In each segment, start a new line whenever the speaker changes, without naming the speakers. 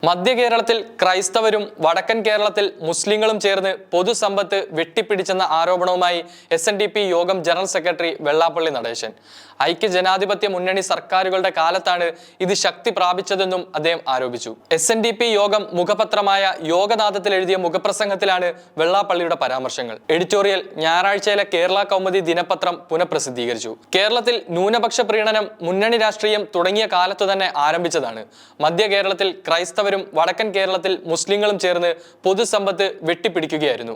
മധ്യ കേരളത്തിൽ ക്രൈസ്തവരും വടക്കൻ കേരളത്തിൽ മുസ്ലിങ്ങളും ചേർന്ന് പൊതുസമ്പത്ത് വെട്ടിപ്പിടിച്ചെന്ന ആരോപണവുമായി SNDP യോഗം ജനറൽ സെക്രട്ടറി വെള്ളാപ്പള്ളി നടേശൻ. ഐക്യജനാധിപത്യ മുന്നണി സർക്കാരുകളുടെ കാലത്താണ് ഇത് ശക്തി പ്രാപിച്ചതെന്നും അദ്ദേഹം ആരോപിച്ചു. SNDP യോഗം മുഖപത്രമായ യോഗനാഥത്തിൽ എഴുതിയ മുഖപ്രസംഗത്തിലാണ് വെള്ളാപ്പള്ളിയുടെ പരാമർശങ്ങൾ. എഡിറ്റോറിയൽ ഞായറാഴ്ചയിലെ കേരള കൗമുദി ദിനപത്രം പുനഃപ്രസിദ്ധീകരിച്ചു. കേരളത്തിൽ ന്യൂനപക്ഷ പ്രീണനം, മുന്നണി രാഷ്ട്രീയം തുടങ്ങിയ കാലത്തു തന്നെ ആരംഭിച്ചതാണ്. മധ്യ കേരളത്തിൽ ക്രൈസ്തവ വടക്കൻ കേരളത്തിൽ മുസ്ലിങ്ങളും ചേർന്ന് പൊതുസമ്പത്ത് വെട്ടിപ്പിടിക്കുകയായിരുന്നു.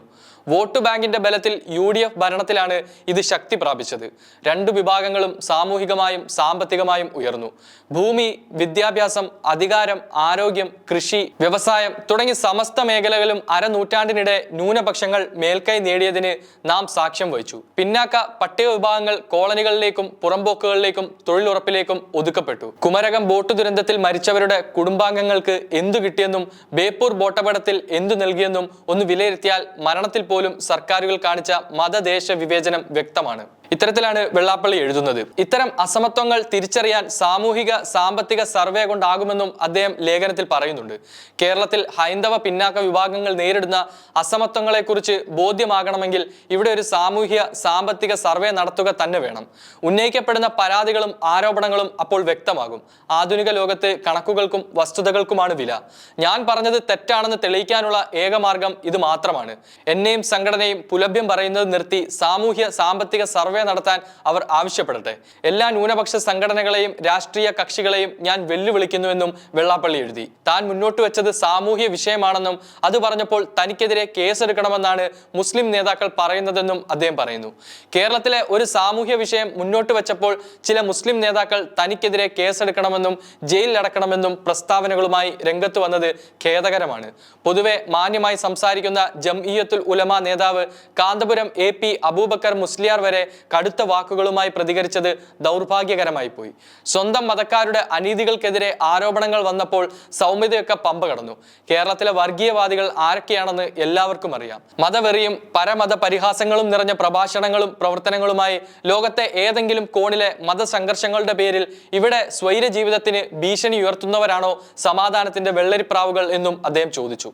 വോട്ട് ബാങ്കിന്റെ ബലത്തിൽ UDF ഭരണത്തിലാണ് ഇത് ശക്തി പ്രാപിച്ചത്. രണ്ടു വിഭാഗങ്ങളും സാമൂഹികമായും സാമ്പത്തികമായും ഉയർന്നു. ഭൂമി, വിദ്യാഭ്യാസം, അധികാരം, ആരോഗ്യം, കൃഷി, വ്യവസായം തുടങ്ങി സമസ്ത മേഖലകളിലും അരനൂറ്റാണ്ടിനിടെ ന്യൂനപക്ഷങ്ങൾ മേൽക്കൈ നേടിയതിന് നാം സാക്ഷ്യം വഹിച്ചു. പിന്നാക്ക പട്ടിക വിഭാഗങ്ങൾ കോളനികളിലേക്കും പുറമ്പോക്കുകളിലേക്കും തൊഴിലുറപ്പിലേക്കും ഒതുക്കപ്പെട്ടു. കുമരകം ബോട്ട് ദുരന്തത്തിൽ മരിച്ചവരുടെ കുടുംബാംഗങ്ങൾക്ക് എന്തു കിട്ടിയെന്നും ബേപ്പൂർ ബോട്ടപകടത്തിൽ എന്തു നൽകിയെന്നും ഒന്ന് വിലയിരുത്തിയാൽ മരണത്തിൽ പോലും സർക്കാരുകൾ കാണിച്ച മതദേശ വിവേചനം വ്യക്തമാണ്. ഇത്തരത്തിലാണ് വെള്ളാപ്പള്ളി എഴുതുന്നത്. ഇത്തരം അസമത്വങ്ങൾ തിരിച്ചറിയാൻ സാമൂഹിക സാമ്പത്തിക സർവേ കൊണ്ടാകുമെന്നും അദ്ദേഹം ലേഖനത്തിൽ പറയുന്നുണ്ട്. കേരളത്തിൽ ഹൈന്ദവ പിന്നാക്ക വിഭാഗങ്ങൾ നേരിടുന്ന അസമത്വങ്ങളെക്കുറിച്ച് ബോധ്യമാകണമെങ്കിൽ ഇവിടെ ഒരു സാമൂഹിക സാമ്പത്തിക സർവേ നടത്തുക തന്നെ വേണം. ഉന്നയിക്കപ്പെടുന്ന പരാതികളും ആരോപണങ്ങളും അപ്പോൾ വ്യക്തമാകും. ആധുനിക ലോകത്ത് കണക്കുകൾക്കും വസ്തുതകൾക്കുമാണ് വില. ഞാൻ പറഞ്ഞത് തെറ്റാണെന്ന് തെളിയിക്കാനുള്ള ഏക മാർഗം ഇത് മാത്രമാണ്. എന്നെയും സംഘടനയും പുലഭ്യം പറയുന്നത് നിർത്തി സാമൂഹ്യ സാമ്പത്തിക സർവേ നടത്താൻ അവർ ആവശ്യപ്പെടട്ടെ. എല്ലാ ന്യൂനപക്ഷ സംഘടനകളെയും രാഷ്ട്രീയ കക്ഷികളെയും ഞാൻ വെല്ലുവിളിക്കുന്നുവെന്നും വെള്ളാപ്പള്ളി എഴുതി. താൻ മുന്നോട്ട് വെച്ചത് സാമൂഹ്യ വിഷയമാണെന്നും അത് പറഞ്ഞപ്പോൾ തനിക്കെതിരെ കേസെടുക്കണമെന്നാണ് മുസ്ലിം നേതാക്കൾ പറയുന്നതെന്നും അദ്ദേഹം പറയുന്നു. കേരളത്തിലെ ഒരു സാമൂഹ്യ വിഷയം മുന്നോട്ട് വെച്ചപ്പോൾ ചില മുസ്ലിം നേതാക്കൾ തനിക്കെതിരെ കേസെടുക്കണമെന്നും ജയിലിലടക്കണമെന്നും പ്രസ്താവനകളുമായി രംഗത്ത് വന്നത് ഖേദകരമാണ്. പൊതുവെ മാന്യമായി സംസാരിക്കുന്ന ജംഇയ്യത്തുൽ ഉലമ നേതാവ് കാന്തപുരം AP അബൂബക്കർ മുസ്ലിയാർ വരെ കടുത്ത വാക്കുകളുമായി പ്രതികരിച്ചത് ദൗർഭാഗ്യകരമായി പോയി. സ്വന്തം മതക്കാരുടെ അനീതികൾക്കെതിരെ ആരോപണങ്ങൾ വന്നപ്പോൾ സൗമ്യതയൊക്കെ പമ്പ കടന്നു. കേരളത്തിലെ വർഗീയവാദികൾ ആരൊക്കെയാണെന്ന് എല്ലാവർക്കും അറിയാം. മതവെറിയും പരമത പരിഹാസങ്ങളും നിറഞ്ഞ പ്രഭാഷണങ്ങളും പ്രവർത്തനങ്ങളുമായി ലോകത്തെ ഏതെങ്കിലും കോണിലെ മതസംഘർഷങ്ങളുടെ പേരിൽ ഇവിടെ സ്വൈര ജീവിതത്തിന് ഭീഷണി ഉയർത്തുന്നവരാണോ സമാധാനത്തിന്റെ വെള്ളരിപ്രാവുകൾ എന്നും അദ്ദേഹം ചോദിച്ചു.